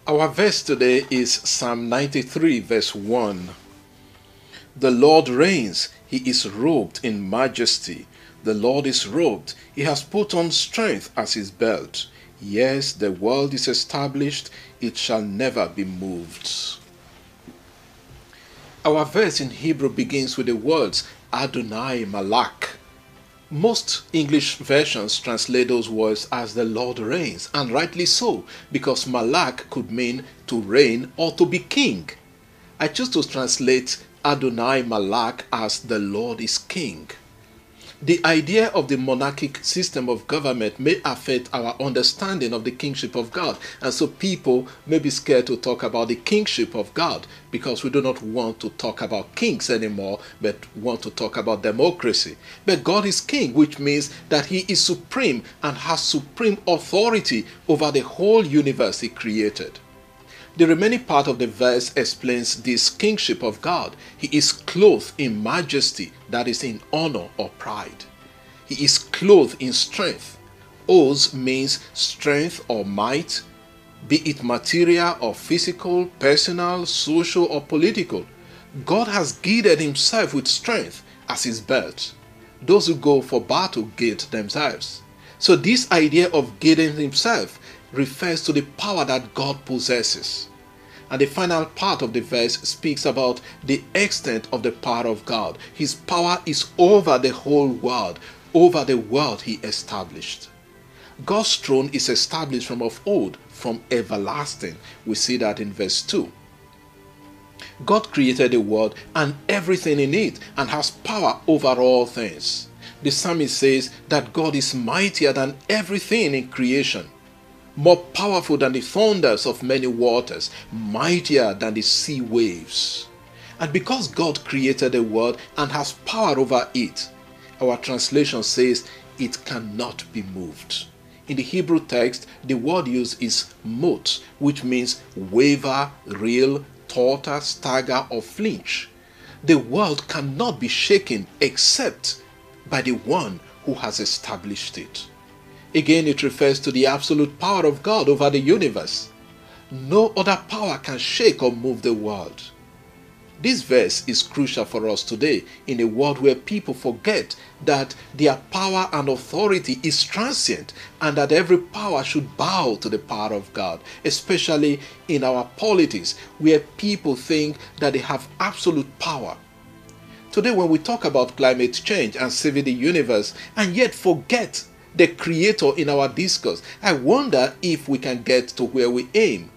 Our verse today is Psalm 93 verse 1. The Lord reigns, he is robed in majesty. The Lord is robed, he has put on strength as his belt. Yes, the world is established, it shall never be moved. Our verse in Hebrew begins with the words Adonai Malak. Most English versions translate those words as the Lord reigns, and rightly so, because Malak could mean to reign or to be king. I choose to translate Adonai Malak as the Lord is king. The idea of the monarchic system of government may affect our understanding of the kingship of God, and so people may be scared to talk about the kingship of God because we do not want to talk about kings anymore, but want to talk about democracy. But God is king, which means that he is supreme and has supreme authority over the whole universe he created. The remaining part of the verse explains this kingship of God. He is clothed in majesty, that is in honor or pride. He is clothed in strength. Oz means strength or might, be it material or physical, personal, social or political. God has girded himself with strength as his belt. Those who go for battle gird themselves. So this idea of girding himself refers to the power that God possesses. And the final part of the verse speaks about the extent of the power of God. His power is over the whole world, over the world he established. God's throne is established from of old, from everlasting. We see that in verse 2. God created the world and everything in it and has power over all things. The psalmist says that God is mightier than everything in creation, more powerful than the thunders of many waters, mightier than the sea waves. And because God created the world and has power over it, our translation says it cannot be moved. In the Hebrew text, the word used is mot, which means waver, reel, totter, stagger, or flinch. The world cannot be shaken except by the one who has established it. Again, it refers to the absolute power of God over the universe. No other power can shake or move the world. This verse is crucial for us today in a world where people forget that their power and authority is transient and that every power should bow to the power of God, especially in our politics where people think that they have absolute power. Today, when we talk about climate change and saving the universe and yet forget the creator in our discourse, I wonder if we can get to where we aim.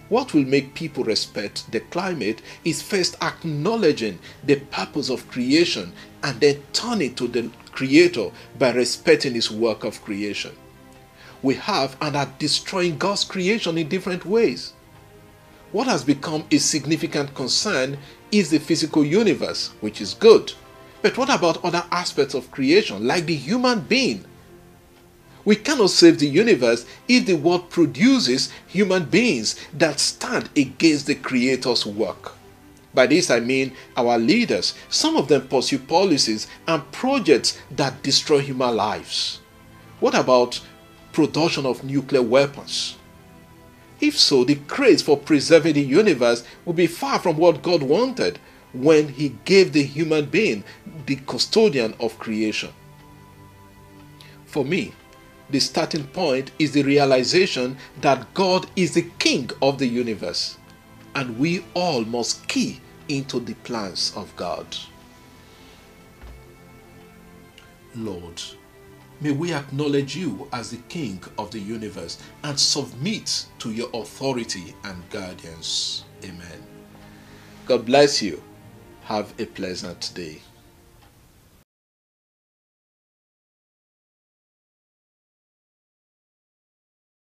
What will make people respect the climate is first acknowledging the purpose of creation and then turning to the creator by respecting his work of creation. We have and are destroying God's creation in different ways. What has become a significant concern is the physical universe, which is good. But what about other aspects of creation, like the human being? We cannot save the universe if the world produces human beings that stand against the Creator's work. By this I mean our leaders. Some of them pursue policies and projects that destroy human lives. What about production of nuclear weapons? If so, the craze for preserving the universe will be far from what God wanted when he gave the human being the custodian of creation. For me, the starting point is the realization that God is the king of the universe, and we all must key into the plans of God. Lord, may we acknowledge you as the king of the universe and submit to your authority and guidance. Amen. God bless you. Have a pleasant day.